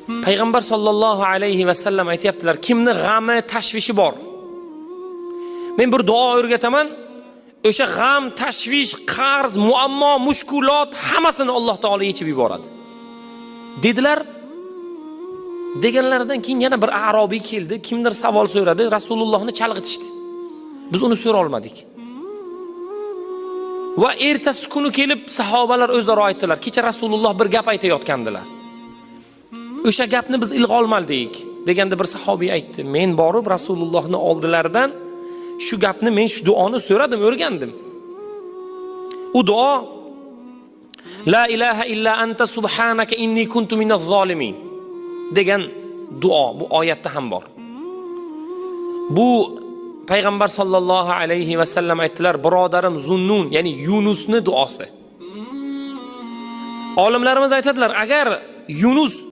Payg'ambar sollallohu alayhi va sallam aytibdilar, kimni g'ami, tashvishi bor. Men bir duo o'rgataman. O'sha g'am, tashvish, qarz, muammo, mushkulot hammasini Alloh taolo yechib yuboradi. Dedilar. Deganlaridan keyin yana bir arobiy keldi, kimdir savol so'radi, Rasulullohni chalg'itishdi. Biz uni so'ra olmadik. Va ertasi kuni kelib sahobalar o'zaro aytdilar, kecha Rasululloh bir gap aytayotgandilar. O'sha gapni biz ilg'a olmadik. Deganda bir sahobiy aytdi, men borib Rasulullohni oldilaridan shu gapni, men shu duoni so'radim, o'rgandim. U duo La ilaha illa anta subhanaka inni kuntu minaz zolimin degan duo bu oyatda ham bor. Bu Payg'ambar sollallohu alayhi va sallam aytdilar, birodarim Zunnun, ya'ni Yunusni duosi. Olimlarimiz aytadilar, agar Yunus